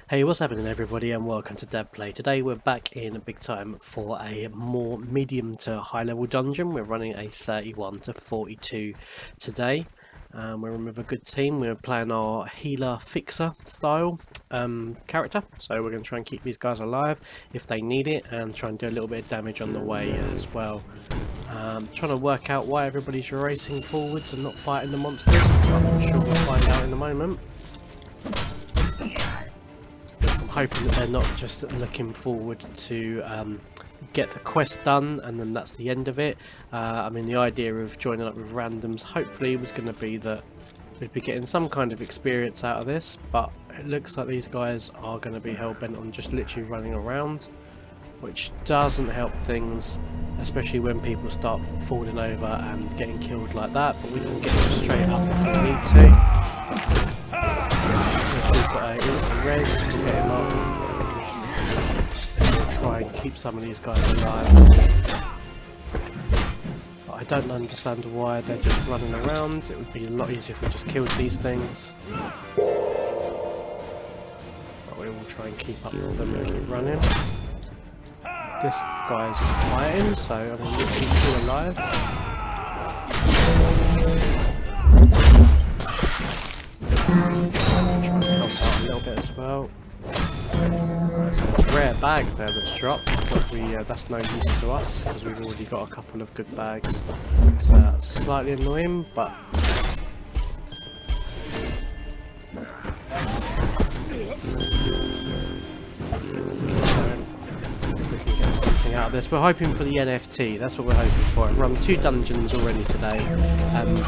Hey, what's happening everybody, and welcome to DevPlay. Today we're back in big time for a more medium to high level dungeon. We're running a 31 to 42 today. We're in with a good team. We're playing our healer fixer style character, so we're going to try and keep these guys alive if they need it and try and do a little bit of damage on the way as well. Trying to work out why everybody's racing forwards and not fighting the monsters. I'm sure we'll find out in a moment. Hoping that they're not just looking forward to get the quest done and then that's the end of it. I mean, the idea of joining up with randoms hopefully was going to be that we'd be getting some kind of experience out of this, but it looks like these guys are going to be hell-bent on just literally running around, which doesn't help things, especially when people start falling over and getting killed like that. But we can get them straight up if we need to. We've got a res, we'll get him up. We'll try and keep some of these guys alive. But I don't understand why they're just running around. It would be a lot easier if we just killed these things. But we will try and keep up with them and keep running. This guy's fighting, so I mean, we'll keep him alive. Try and help out a little bit as well. There's a rare bag there that's dropped, but that's no use to us because we've already got a couple of good bags. So that's slightly annoying, but let's keep going. See if we can get something out of this. We're hoping for the NFT. That's what we're hoping for. I've run 2 dungeons already today, and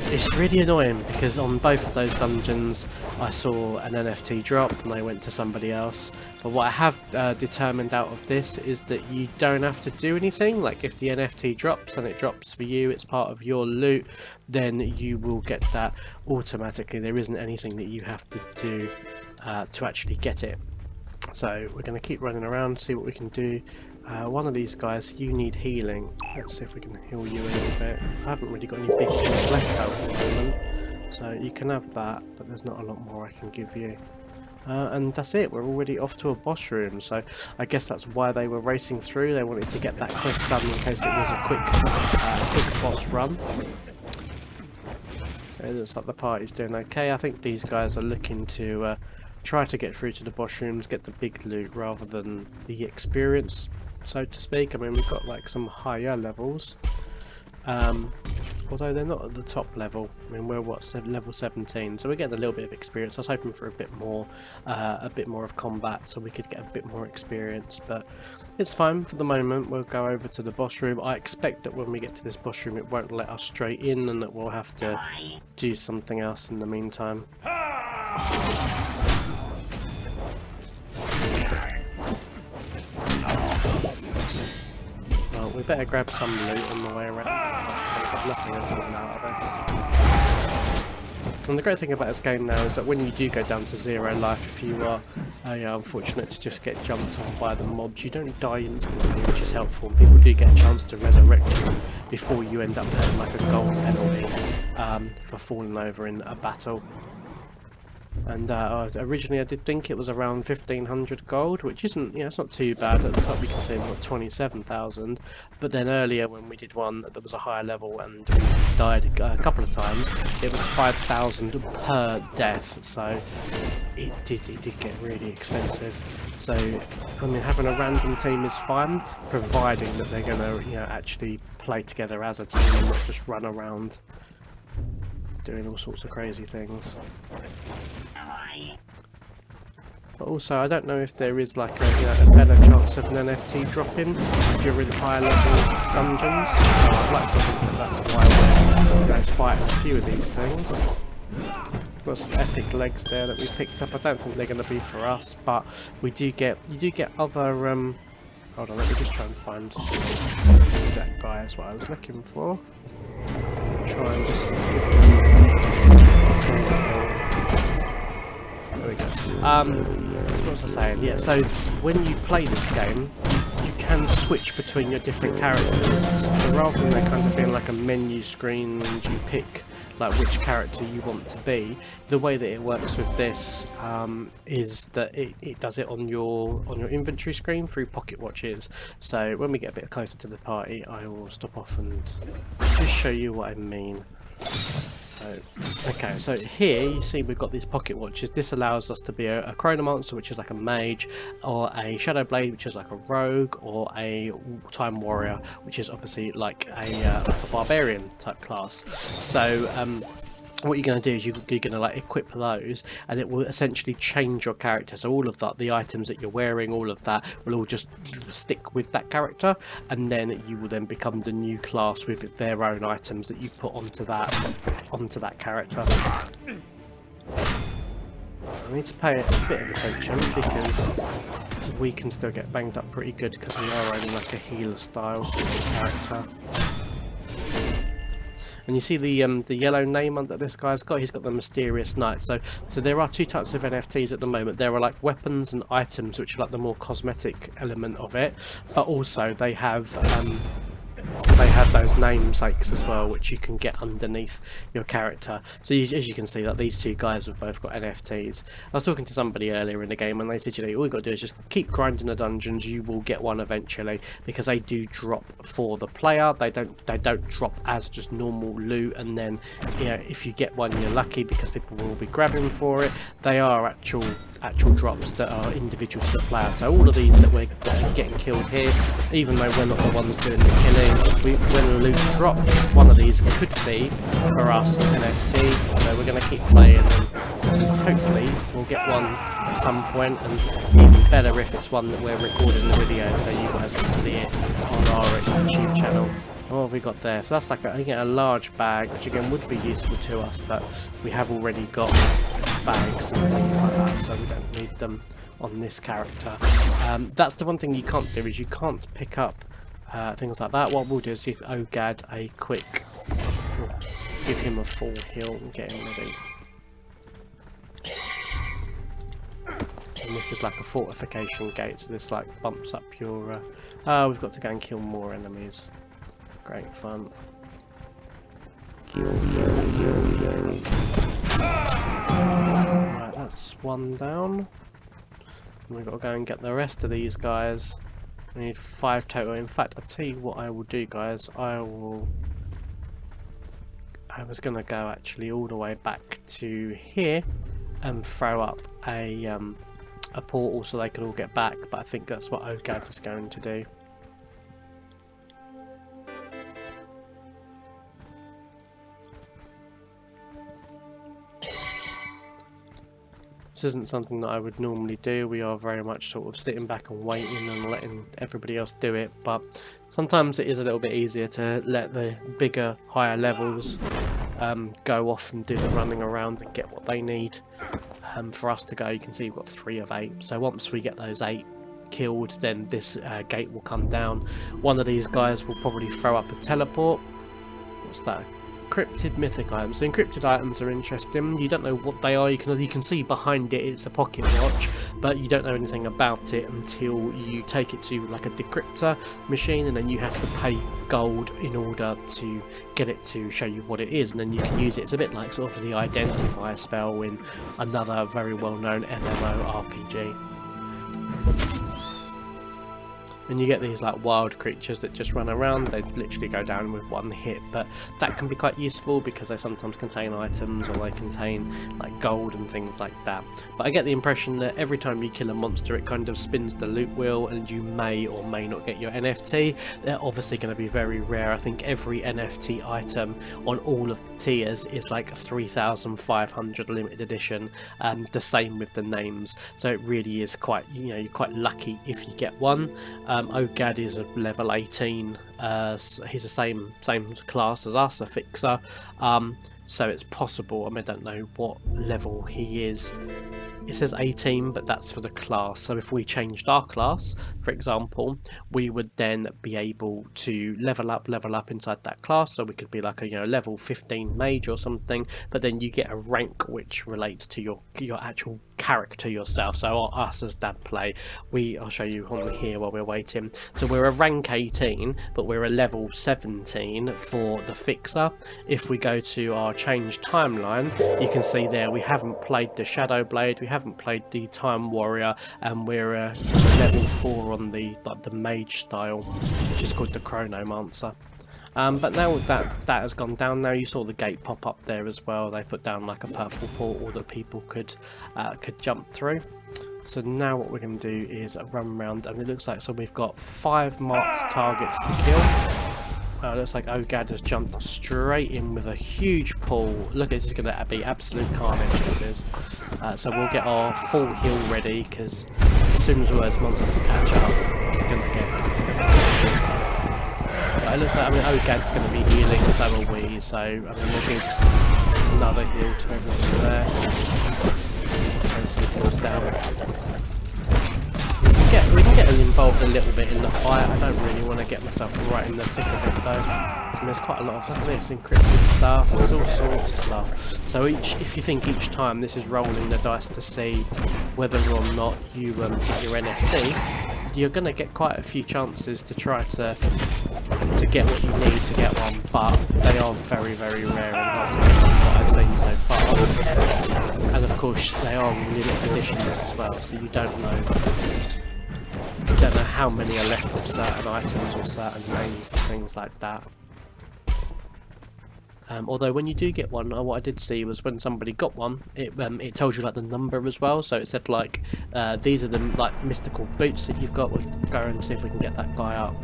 it's really annoying because on both of those dungeons I saw an NFT drop and I went to somebody else. But what I have determined out of this is that you don't have to do anything. Like if the NFT drops and it drops for you, it's part of your loot, then you will get that automatically. There isn't anything that you have to do to actually get it. So we're going to keep running around, see what we can do. One of these guys, you need healing. Let's see if we can heal you a little bit. I haven't really got any big things left out at the moment, so you can have that, but there's not a lot more I can give you. And that's it, we're already off to a boss room, so I guess that's why they were racing through. They wanted to get that quest done in case it was a quick boss run. It looks like the party's doing okay. I think these guys are looking to try to get through to the boss rooms, get the big loot rather than the experience, so to speak. I mean, we've got like some higher levels, although they're not at the top level. I mean, we're level 17, so we're getting a little bit of experience. I was hoping for a bit more of combat, so we could get a bit more experience, but it's fine for the moment. We'll go over to the boss room. I expect that when we get to this boss room, it won't let us straight in, and that we'll have to do something else in the meantime. Well, we better grab some loot on the way around. I've got nothing at all out of this. And the great thing about this game now is that when you do go down to 0 life, if you are unfortunate to just get jumped on by the mobs, you don't die instantly, which is helpful. And people do get a chance to resurrect you before you end up paying like a gold penalty for falling over in a battle. And originally I did think it was around 1500 gold, which isn't, it's not too bad. At the top you can see we've got 27,000, but then earlier when we did one that was a higher level and we died a couple of times, it was 5,000 per death, so it did get really expensive. So I mean, having a random team is fine, providing that they're going to actually play together as a team and not just run around doing all sorts of crazy things. But also, I don't know if there is like a better chance of an NFT dropping if you're in higher level dungeons. So I'd like to think that that's why we're fighting a few of these things. Got some epic legs there that we picked up. I don't think they're going to be for us, but you do get other. Hold on, let me just try and find that guy is what I was looking for. Try and just give them. There we go. What was I saying? Yeah, so when you play this game, you can switch between your different characters. So rather than there kind of being like a menu screen and you pick like which character you want to be. The way that it works with this is that it does it on your inventory screen through pocket watches. So when we get a bit closer to the party, I will stop off and just show you what I mean. So, okay, so here you see we've got these pocket watches. This allows us to be a chronomancer, which is like a mage, or a shadow blade, which is like a rogue, or a time warrior, which is obviously like a barbarian type class. So what you're going to do is you're going to like equip those, and it will essentially change your character. So all of that, the items that you're wearing, all of that will all just stick with that character, and then you will then become the new class with their own items that you put onto that character. I need to pay a bit of attention because we can still get banged up pretty good because we are only like a healer style character. And you see the yellow name under this guy's got. He's got the Mysterious Knight. So there are two types of NFTs at the moment. There are like weapons and items, which are like the more cosmetic element of it, but also they have those namesakes as well, which you can get underneath your character. So as you can see, that these two guys have both got NFTs. I was talking to somebody earlier in the game and they said, you know, all you got to do is just keep grinding the dungeons, you will get one eventually, because they do drop for the player. They don't drop as just normal loot, and then, you know, if you get one, you're lucky because people will be grabbing for it. They are actual drops that are individual to the player. So all of these that we're getting killed here, even though we're not the ones doing the killing, when the loot drops, one of these could be for us an NFT. So we're going to keep playing, and hopefully we'll get one at some point, and even better if it's one that we're recording the video so you guys can see it on our YouTube channel. What have we got there? So that's like a large bag, which again would be useful to us, but we have already got bags and things like that, so we don't need them on this character. That's the one thing you can't do, is you can't pick up things like that. What we'll do is give Ogad a quick, give him a full heal and get him ready. And this is like a fortification gate, so this like bumps up your we've got to go and kill more enemies. Great fun. Right, that's one down. And we've got to go and get the rest of these guys. We need 5 total. In fact, I'll tell you what I will do, guys. I was going to go actually all the way back to here and throw up a portal so they could all get back, but I think that's what Ogad is going to do. This isn't something that I would normally do. We are very much sort of sitting back and waiting and letting everybody else do it, but sometimes it is a little bit easier to let the bigger, higher levels go off and do the running around and get what they need. For us to go, you can see we've got 3 of 8, so once we get those 8 killed, then this gate will come down. One of these guys will probably throw up a teleport. What's that? Encrypted mythic items. So encrypted items are interesting. You don't know what they are. You can see behind it it's a pocket watch, but you don't know anything about it until you take it to like a decryptor machine, and then you have to pay gold in order to get it to show you what it is, and then you can use it. It's a bit like sort of the identifier spell in another very well-known MMORPG. And you get these like wild creatures that just run around. They literally go down with one hit, but that can be quite useful because they sometimes contain items, or they contain like gold and things like that. But I get the impression that every time you kill a monster, it kind of spins the loot wheel, and you may or may not get your NFT. They're obviously going to be very rare. I think every NFT item on all of the tiers is like 3,500 limited edition. The same with the names, so it really is quite, you know, you're quite lucky if you get one. Ogad is a level 18, he's the same class as us, a fixer, so it's possible. I mean, I don't know what level he is it says 18, but that's for the class. So if we changed our class, for example, we would then be able to level up inside that class. So we could be like a level 15 mage or something, but then you get a rank which relates to your actual character yourself. So us as dad play, I'll show you on here while we're waiting. So we're a rank 18, but we're a level 17 for the fixer. If we go to our change timeline, you can see there we haven't played the Shadow Blade, we haven't played the Time Warrior, and we're a level 4 on the mage style, which is called the Chronomancer. But now that has gone down, now you saw the gate pop up there as well. They put down like a purple portal that people could jump through. So now what we're going to do is run around, and it looks like, so we've got 5 marked targets to kill. It looks like Ogad has jumped straight in with a huge pull. Look, this is going to be absolute carnage, this is. So we'll get our full heal ready, because as soon as those monsters catch up, it's going to get... But it looks like, Ogad's going to be healing, so are we. So, we'll give another heal to everyone there. Throw some heals down. We can get involved a little bit in the fight. I don't really want to get myself right in the thick of it though. And there's quite a lot of, look at this, encrypted stuff, there's all sorts of stuff. So if you think each time this is rolling the dice to see whether or not you get your NFT, you're going to get quite a few chances to try to get what you need to get one, but they are very, very rare and hard to get from what I've seen so far. And of course they are limited editions as well, so you don't know how many are left of certain items or certain names and things like that. Although when you do get one, what I did see was when somebody got one, it tells you like the number as well. So it said like these are the like mystical boots that you've got. We'll go and see if we can get that guy up.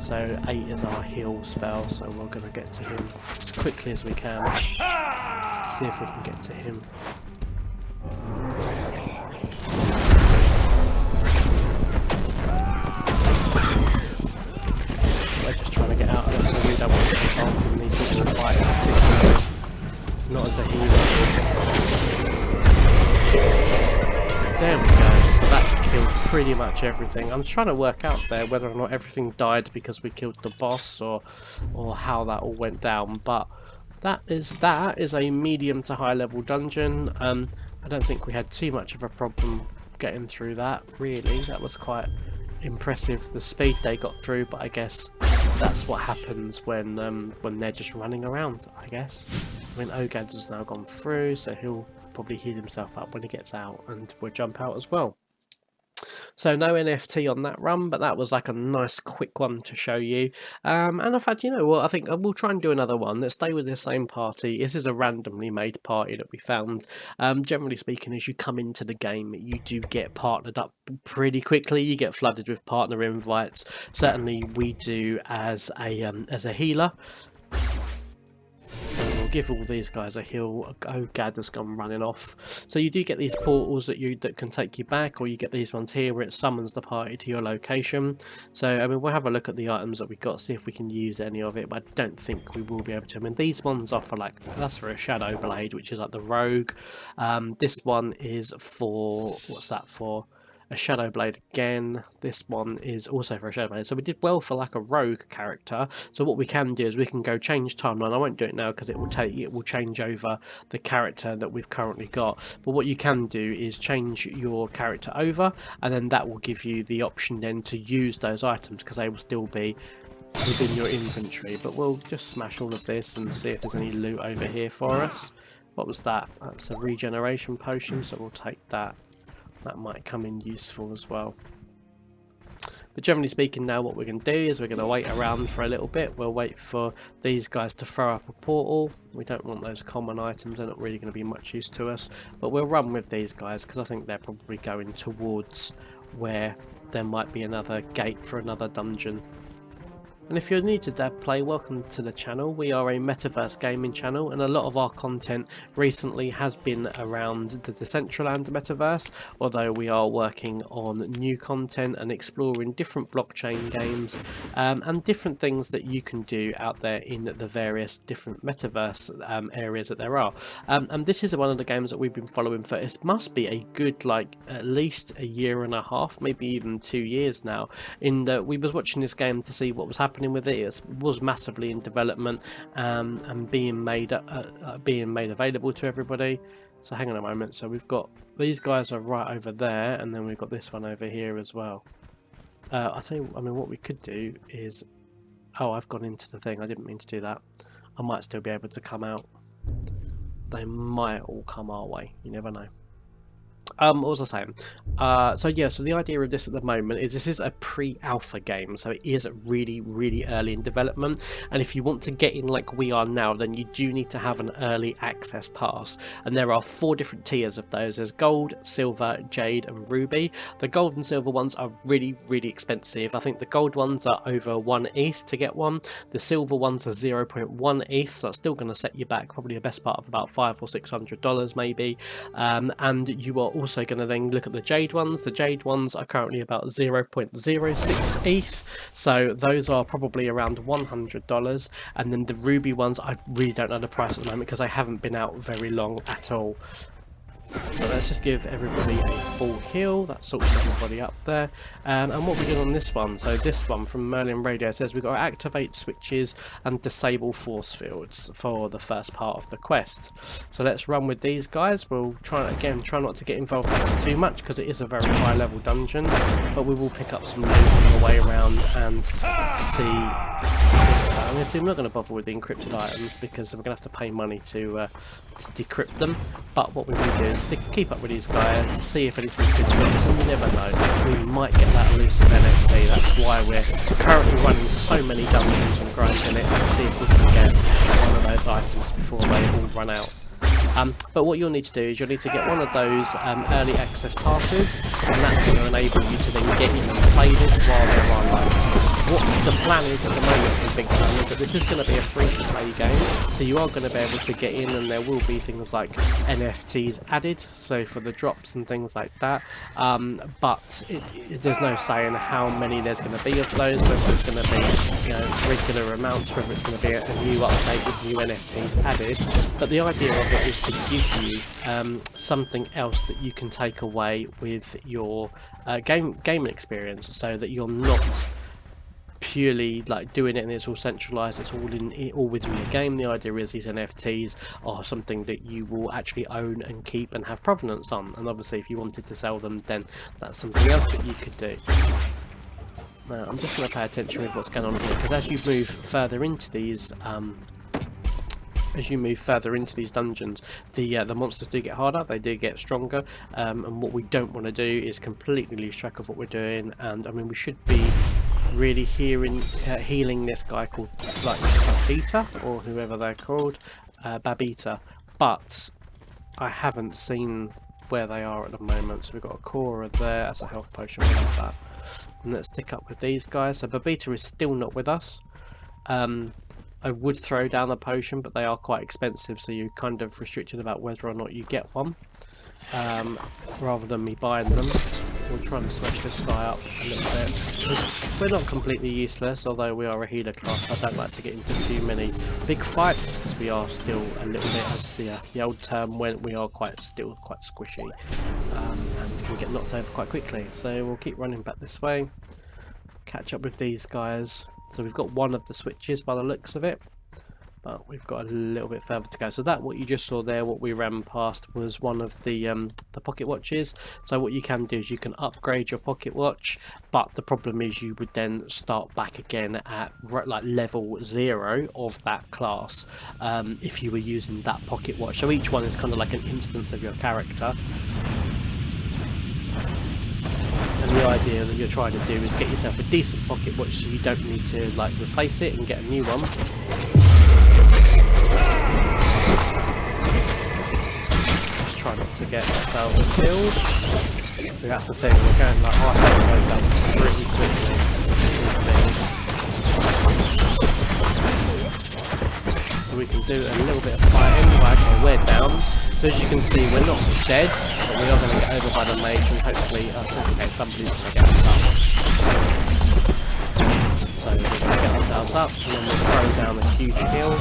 So 8 is our heal spell, so we're going to get to him as quickly as we can. See if we can get to him. We're just trying to get out of this, and we don't want to get involved in these sorts of fights, particularly not as a healer. There we go, so that killed pretty much everything. I'm trying to work out there whether or not everything died because we killed the boss or how that all went down, but that is a medium to high level dungeon. I don't think we had too much of a problem getting through that, really. That was quite impressive, the speed they got through, but I guess that's what happens when they're just running around, I guess. Ogad has now gone through, so he'll probably heal himself up when he gets out, and we'll jump out as well. So no NFT on that run, but that was like a nice quick one to show you. And I've had, I think we'll try and do another one. Let's stay with the same party. This is a randomly made party that we found. Generally speaking, as you come into the game, you do get partnered up pretty quickly. You get flooded with partner invites. Certainly we do as a healer. So we'll give all these guys a heal. Ogad has gone running off. So you do get these portals that can take you back, or you get these ones here where it summons the party to your location. So we'll have a look at the items that we've got, see if we can use any of it, but I don't think we will be able to. These ones offer that's for a Shadow Blade, which is like the rogue. This one is for, what's that for? A Shadow Blade again. This one is also for a Shadow Blade. So we did well for like a rogue character. So what we can do is we can go change timeline. I won't do it now because it will change over the character that we've currently got. But what you can do is change your character over, and then that will give you the option then to use those items because they will still be within your inventory. But we'll just smash all of this and see if there's any loot over here for us. What was that? That's a regeneration potion, so we'll take that. That might come in useful as well. But generally speaking, now what we're going to do is we're going to wait around for a little bit. We'll wait for these guys to throw up a portal. We don't want those common items, they're not really going to be much use to us. But we'll run with these guys because I think they're probably going towards where there might be another gate for another dungeon. And if you're new to Dad Play, welcome to the channel. We are a metaverse gaming channel, and a lot of our content recently has been around the Decentraland metaverse, although we are working on new content and exploring different blockchain games and different things that you can do out there in the various different metaverse areas that there are. And this is one of the games that we've been following for, it must be a good like at least a year and a half, maybe even 2 years now, in that we was watching this game to see what was happening with it. It was massively in development and being made available to everybody. So hang on a moment, so we've got these guys are right over there, and then we've got this one over here as well. I mean what we could do is, oh, I've gone into the thing, I didn't mean to do that. I might still be able to come out. They might all come our way, you never know. What was I saying? So yeah, so the idea of this at the moment is this is a pre-alpha game, so it is really early in development, and if you want to get in like we are now, then you do need to have an early access pass, and there are 4 different tiers of those. There's gold, silver, jade and ruby. The gold and silver ones are really expensive. I think the gold ones are over 1 ETH to get one. The silver ones are 0.1 ETH, so that's still going to set you back probably the best part of about $500 or $600 maybe. And you are also going to then look at the jade ones. The jade ones are currently about 0.06 ETH, so those are probably around $100. And then the ruby ones, I really don't know the price at the moment because they haven't been out very long at all. So let's just give everybody a full heal. That sorts everybody up there. And what we did on this one, so this one from Merlin Radio says we've got to activate switches and disable force fields for the first part of the quest. So let's run with these guys. We'll try not to get involved too much because it is a very high level dungeon, but we will pick up some loot on the way around and see if I'm not going to bother with the encrypted items because we're going to have to pay money to decrypt them. But what we will do is keep up with these guys, see if anything's good for us, and you never know, we might get that elusive NFT. That's why we're currently running so many dungeons and grinding it to see if we can get one of those items before they all run out. But what you'll need to do is you'll need to get one of those early access passes, and that's going to enable you to then get in and play this while there are licenses. What the plan is at the moment for Big Time is that this is going to be a free-to-play game, so you are going to be able to get in, and there will be things like NFTs added, so for the drops and things like that. But there's no saying how many there's going to be of those, whether it's going to be regular amounts, whether it's going to be a new update with new NFTs added. But the idea of it is to give you something else that you can take away with your gaming experience, so that you're not purely like doing it and it's all centralized, it's all within the game. The idea is these NFTs are something that you will actually own and keep and have provenance on, and obviously if you wanted to sell them, then that's something else that you could do. Now I'm just going to pay attention with what's going on here, because as you move further into these dungeons, the monsters do get harder, they do get stronger, and what we don't want to do is completely lose track of what we're doing. And I mean, we should be really healing this guy called like Babita, or whoever they're called, Babita, but I haven't seen where they are at the moment. So we've got a Cora there, that's a health potion, we'll have that. And let's stick up with these guys. So Babita is still not with us. I would throw down a potion, but they are quite expensive, so you're kind of restricted about whether or not you get one, rather than me buying them. We'll try and smash this guy up a little bit. We're not completely useless, although we are a healer class. I don't like to get into too many big fights, because we are still a little bit, as the old term went, we are still quite squishy, and can get knocked over quite quickly. So we'll keep running back this way, catch up with these guys. So we've got one of the switches by the looks of it, but we've got a little bit further to go. So that, what you just saw there, what we ran past, was one of the pocket watches. So what you can do is you can upgrade your pocket watch, but the problem is you would then start back again at like level 0 of that class if you were using that pocket watch. So each one is kind of like an instance of your character. And the idea that you're trying to do is get yourself a decent pocket watch, so you don't need to like replace it and get a new one. Just try not to get ourselves killed. So that's the thing, we're going like our health goes down pretty quickly with things. so we can do a little bit of fighting. Right, okay, we're down. So as you can see, we're not dead, but we are going to get over by the mage, and hopefully, okay, somebody's going to get us up. So we're going to get ourselves up, and then we'll throw down a huge heal.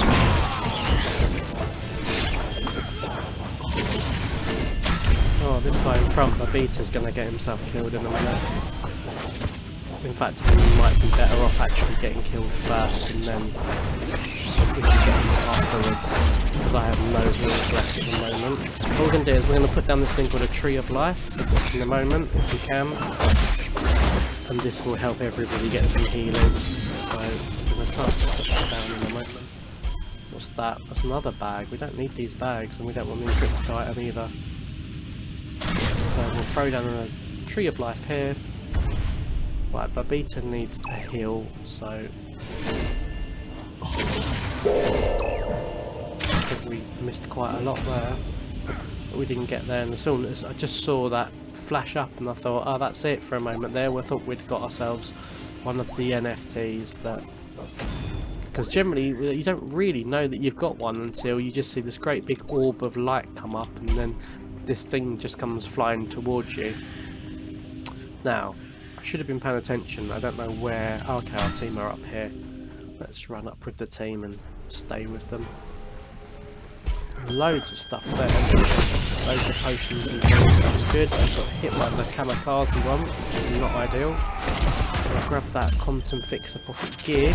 Oh, this guy in front, Babita's going to get himself killed in a minute. In fact, we might be better off actually getting killed first, and then we can get him afterwards, because I have no heals left at the moment. What we're going to do is we're going to put down this thing called a Tree of Life in a moment, if we can. And this will help everybody get some healing. So I'm going to try to put that down in a moment. What's that? That's another bag. We don't need these bags, and we don't want the encrypted item either. So we'll throw down a Tree of Life here. Right, Babita needs a heal, so I think we missed quite a lot there, but we didn't get there. And as soon as I just saw that flash up, and I thought, oh, that's it for a moment there. We thought we'd got ourselves one of the NFTs, that because generally you don't really know that you've got one until you just see this great big orb of light come up, and then this thing just comes flying towards you. Now, I should have been paying attention. I don't know where. Oh, okay, our team are up here. Let's run up with the team and stay with them. Loads of stuff there. Loads of potions and things. That's good. I got hit by the kamikaze one, which is not ideal. I'll grab that quantum fixer pocket gear.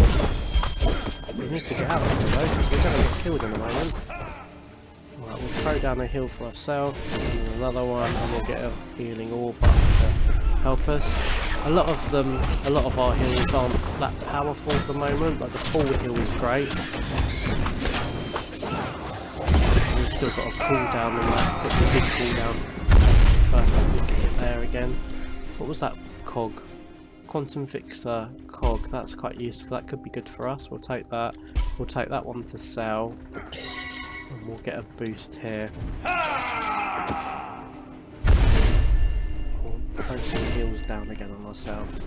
We need to get out of here though, because we're going to get killed in a moment. Right, we'll throw down a heal for ourselves, and another one, and we'll get a healing orb up to help us. A lot of our heals aren't that powerful at the moment. Like the full heal is great. We've still got a cooldown on that, got the big cooldown. First one we get it there again. What was that cog? Quantum fixer cog. That's quite useful. That could be good for us. We'll take that. We'll take that one to sell, and we'll get a boost here. Throw some heals down again on myself.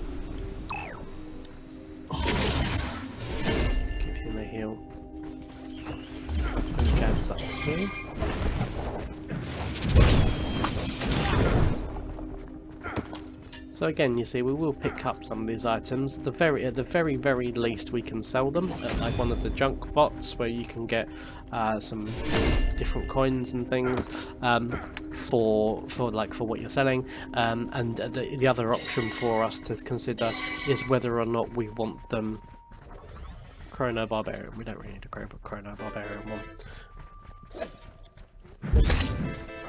Give him a heal. And Gad's up here. So again, you see, we will pick up some of these items. At the very least, we can sell them at like one of the junk bots where you can get some different coins and things for what you're selling. And the other option for us to consider is whether or not we want them. Chrono Barbarian. We don't really need a Chrono Barbarian one.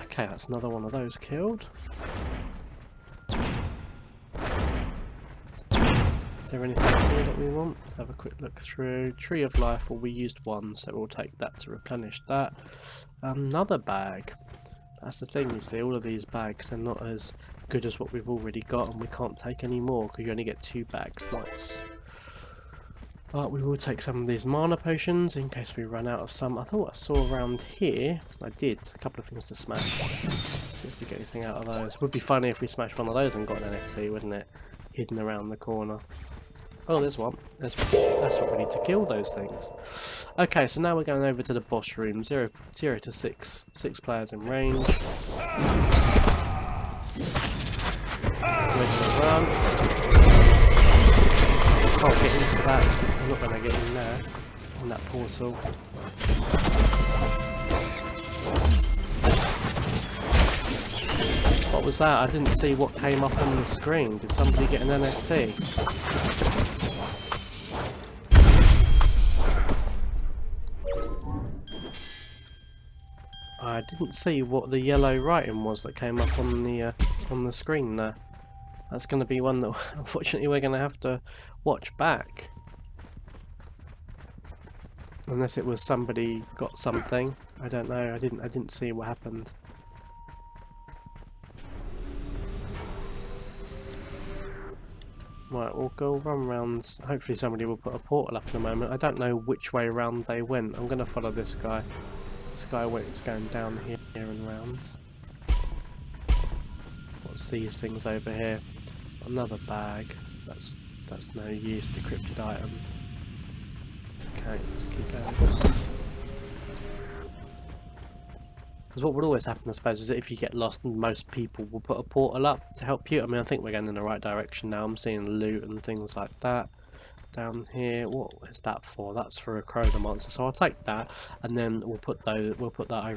Okay, that's another one of those killed. Is there anything here that we want? Let's have a quick look through. Tree of Life, well, we used one, so we'll take that to replenish that. Another bag. That's the thing, you see, all of these bags are not as good as what we've already got, and we can't take any more because you only get 2 bags. Nice. But we will take some of these mana potions in case we run out of some. I thought I saw around here. I did. A couple of things to smash. See if we get anything out of those. Would be funny if we smashed one of those and got an NFT, wouldn't it? Hidden around the corner. Oh, there's one. That's what we need to kill those things. Okay, so now we're going over to the boss room. 0 to 6. 6 players in range. We're going to run. Can't get into that. I'm not going to get in there. In that portal. What was that? I didn't see what came up on the screen. Did somebody get an NFT? I didn't see what the yellow writing was that came up on the screen there. That's going to be one that unfortunately we're going to have to watch back. Unless it was somebody got something. I don't know. I didn't see what happened. Right, we'll go run round. Hopefully somebody will put a portal up in a moment. I don't know which way round they went. I'm going to follow this guy. This guy is going down here and round. What's these things over here? Another bag. That's no use. Decrypted item. Okay, let's keep going. Because what would always happen, I suppose, is that if you get lost, most people will put a portal up to help you. I mean, I think we're going in the right direction now. I'm seeing loot and things like that down here. What is that for? That's for a Chronomancer. So I'll take that, and then we'll put that over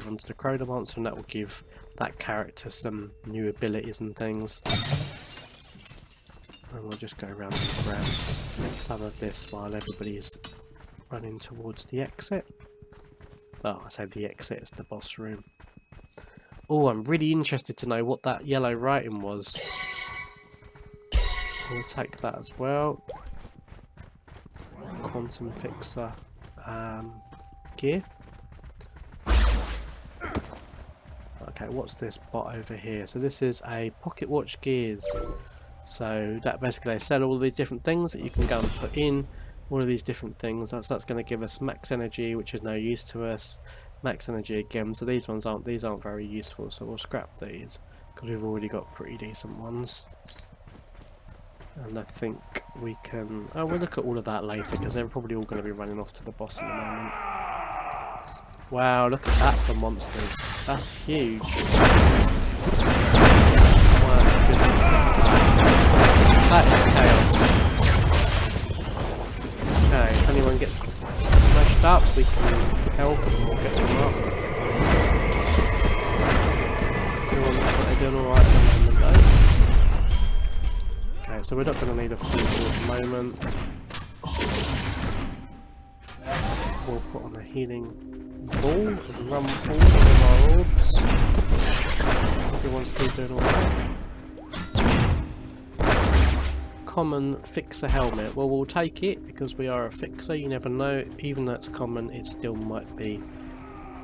onto the Chronomancer, and that will give that character some new abilities and things. And we'll just go around and grab some of this while everybody's running towards the exit. Oh, I say the exit, it's the boss room. Oh, I'm really interested to know what that yellow writing was. We'll take that as well. Quantum fixer gear. Okay, what's this bot over here? So this is a pocket watch gears. So that basically they sell all these different things that you can go and put in. All of these different things. That's going to give us max energy, which is no use to us. Max energy again. So these aren't very useful. So we'll scrap these because we've already got pretty decent ones. And I think we can. Oh, we'll look at all of that later because they're probably all going to be running off to the boss in a moment. Wow, look at that for monsters. That's huge. My goodness, that is chaos. Okay, if anyone gets smashed up, we can help and we'll get them up. Everyone looks like they're doing alright at the moment though. Okay, so we're not going to need a full heal at the moment. We'll put on a healing ball and run forward with our orbs. Everyone's still doing alright. Common fixer helmet. Well, we'll take it because we are a fixer. You never know. Even though it's common, it still might be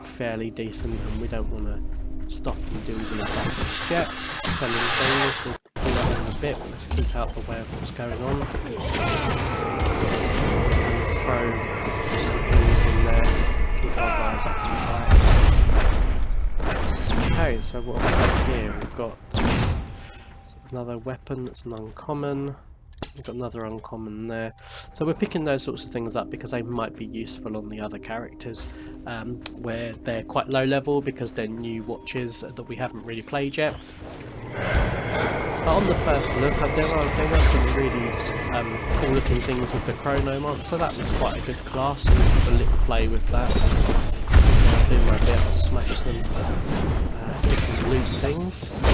fairly decent, and we don't want to stop and do all of that just yet. Selling things, we'll do that in a bit. Let's keep out the way of what's going on. And throw some heals in there. Keep our guys up and fight. Okay, so what have we got here? We've got another weapon that's an uncommon. We've got another uncommon there. So we're picking those sorts of things up because they might be useful on the other characters where they're quite low level because they're new watches that we haven't really played yet. But on the first look, there were some really cool looking things with the Chronomancer, so that was quite a good class, and we'll have a little play with that. I'll do my bit, I'll smash some different loot things. There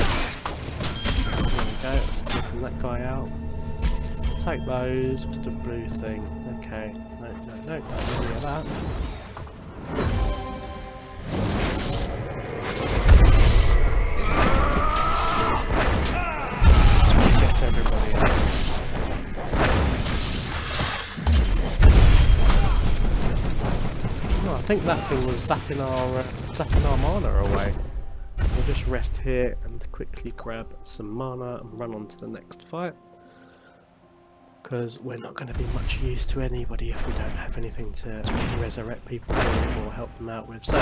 we go, let's take that guy out. Take those, what's the blue thing? Okay, no, don't really have that. Gets everybody out. Oh, I think that thing was zapping our mana away. We'll just rest here and quickly grab some mana and run on to the next fight. Because we're not going to be much use to anybody if we don't have anything to resurrect people with or help them out with. So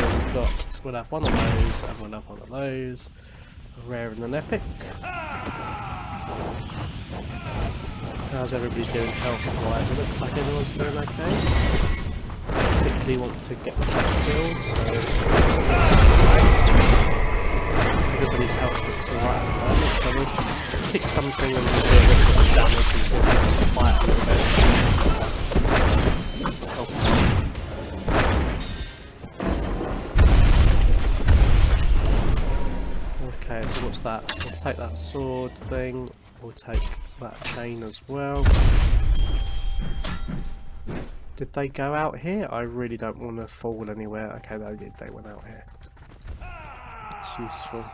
we'll have one of those, and we'll have one of those, a rare and an epic. How's everybody doing health-wise? It looks like everyone's doing okay. I particularly want to get myself killed, so everybody's health looks alright at the moment, so we'll pick something and we'll do a little bit of damage and see if we can fight a little bit. Okay, so what's that? We'll take that sword thing, we'll take that chain as well. Did they go out here? I really don't want to fall anywhere. Okay, they went out here. That's useful.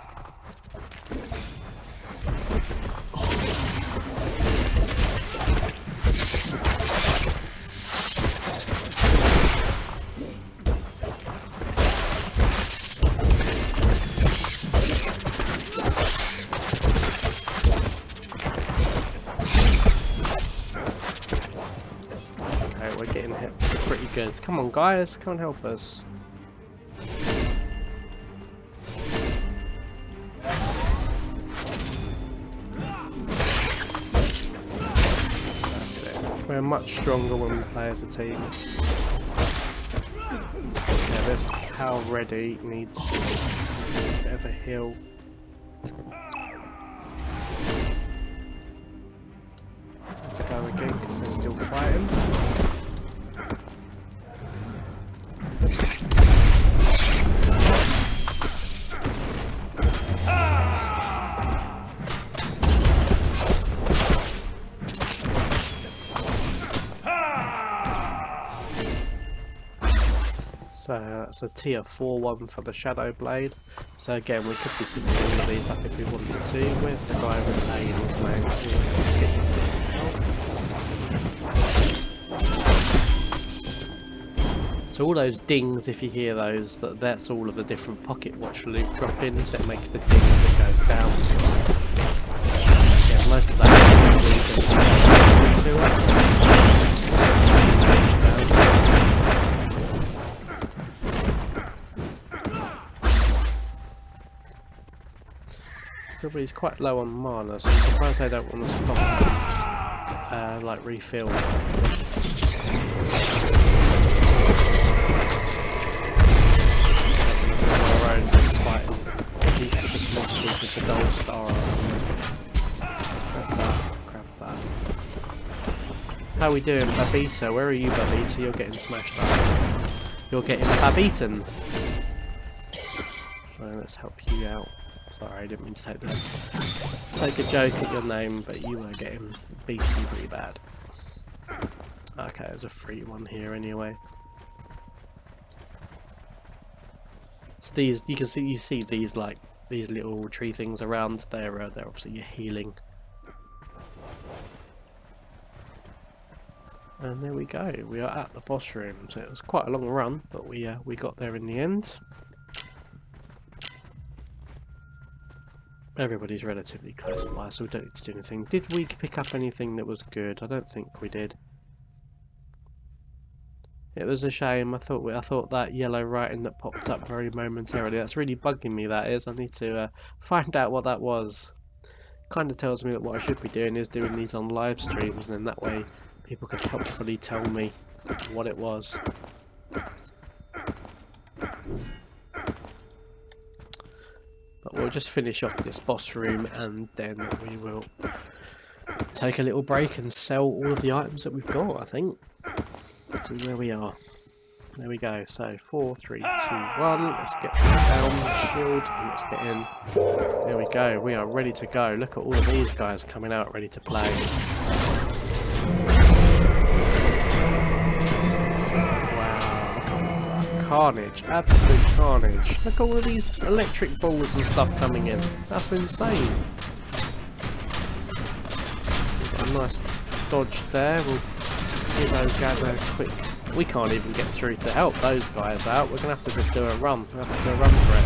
Okay, we're getting hit pretty good. Come on guys, come and help us. We're much stronger when we play as a team. Yeah, this cow ready needs Bit of a hill. To go again because they're still fighting. So that's a tier 4 one for the Shadow Blade. So again, we could be picking all of these up if we wanted to. Where's the guy with A in his name? Let's get him to health. So all those dings, if you hear those, that's all of the different pocket watch loot drop-ins. So it makes the ding as it goes down. Yeah, most of that is to us. Everybody's quite low on mana, so I'm surprised they don't want to stop like refill. Our own fighting these monsters with the gold star on. Grab that. How are we doing, Babita? Where are you, Babita? You're getting smashed up. You're getting Babitan. So let's help you out. Sorry, I didn't mean to take a joke at your name, but you were getting beaten pretty bad. Okay, there's a free one here anyway. It's these, you see these like these little tree things around. They're obviously your healing. And there we go. We are at the boss room. So it was quite a long run, but we got there in the end. Everybody's relatively close by, so we don't need to do anything. Did we pick up anything that was good? I don't think we did. It was a shame. I thought that yellow writing that popped up very momentarily. That's really bugging me. That is. I need to find out what that was. Kind of tells me that what I should be doing is doing these on live streams, and then that way people could helpfully tell me what it was. But we'll just finish off this boss room and then we will take a little break and sell all of the items that we've got, I think. Let's see where we are. There we go. So 4, 3, 2, 1. Let's get this down, shield, and let's get in. There we go. We are ready to go. Look at all of these guys coming out ready to play. Carnage, absolute carnage. Look at all of these electric balls and stuff coming in. That's insane. We've got a nice dodge there. We'll gather quick. We can't even get through to help those guys out. We're going to have to just do a run. We're going to have to do a run for it.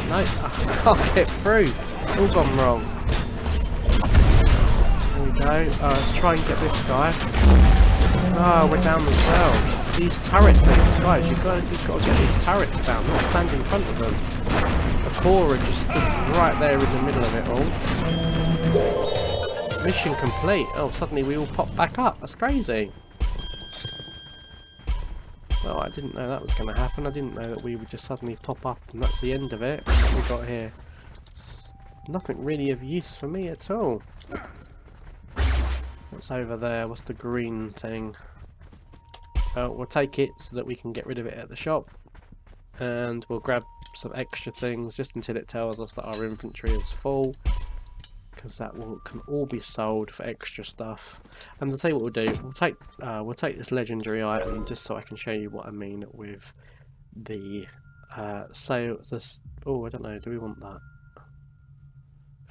No, I can't get through. It's all gone wrong. There we go. Let's try and get this guy. Oh, we're down as well. These turret things, guys, you've got to get these turrets down, not stand in front of them. The Cora just stood right there in the middle of it all. Mission complete. Oh, suddenly we all pop back up. That's crazy. Oh, I didn't know that was going to happen. I didn't know that we would just suddenly pop up and that's the end of it. What we got here? It's nothing really of use for me at all. What's over there? What's the green thing? We'll take it so that we can get rid of it at the shop, and we'll grab some extra things just until it tells us that our inventory is full, because that can all be sold for extra stuff. And to tell you what we'll do, we'll take this legendary item just so I can show you what I mean with the sale. Oh, I don't know. Do we want that?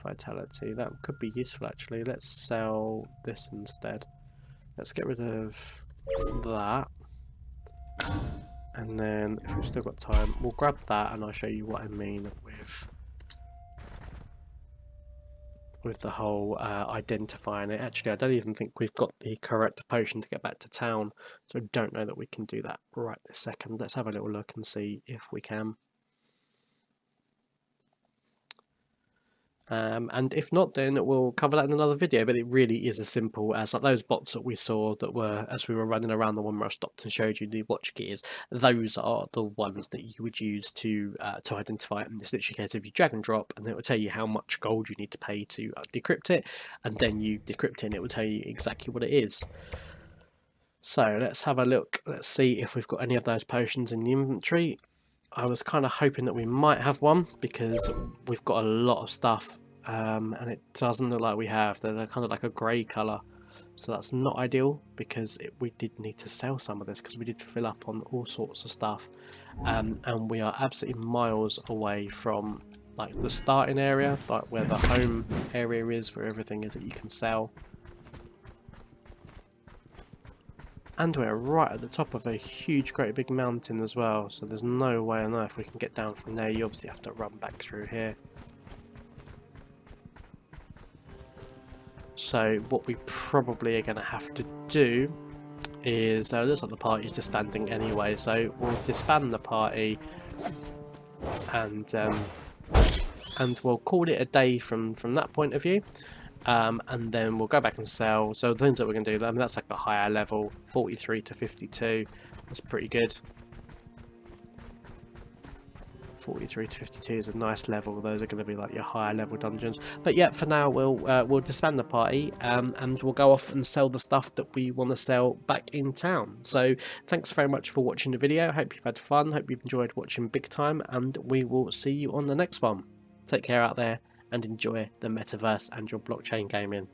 Vitality. That could be useful actually. Let's sell this instead. Let's get rid of that, and then if we've still got time we'll grab that and I'll show you what I mean with the whole identifying it. Actually, I don't even think we've got the correct potion to get back to town, so I don't know that we can do that right this second. Let's have a little look and see if we can. And if not, then we'll cover that in another video. But it really is as simple as like those bots that we saw that were as we were running around the one where I stopped and showed you the watch gears. Those are the ones that you would use to identify it. And it's literally a case of you drag and drop, and it will tell you how much gold you need to pay to decrypt it, and then you decrypt it, and it will tell you exactly what it is. So let's have a look. Let's see if we've got any of those potions in the inventory. I was kind of hoping that we might have one because we've got a lot of stuff, and it doesn't look like we have. They're kind of like a grey colour, so that's not ideal because we did need to sell some of this because we did fill up on all sorts of stuff, and we are absolutely miles away from like the starting area, like where the home area is, where everything is that you can sell. And we're right at the top of a huge, great big mountain as well, so there's no way on earth we can get down from there. You obviously have to run back through here. So what we probably are going to have to do is, it looks like the party's disbanding anyway, so we'll disband the party and we'll call it a day from that point of view. And then we'll go back and sell. So the things that we're going to do, I mean, that's like a higher level, 43 to 52. That's pretty good. 43 to 52 is a nice level. Those are going to be like your higher level dungeons. But yeah, for now we'll disband the party, and we'll go off and sell the stuff that we want to sell back in town. So thanks very much for watching the video. Hope you've had fun. Hope you've enjoyed watching Big Time, and we will see you on the next one. Take care out there, and enjoy the metaverse and your blockchain gaming.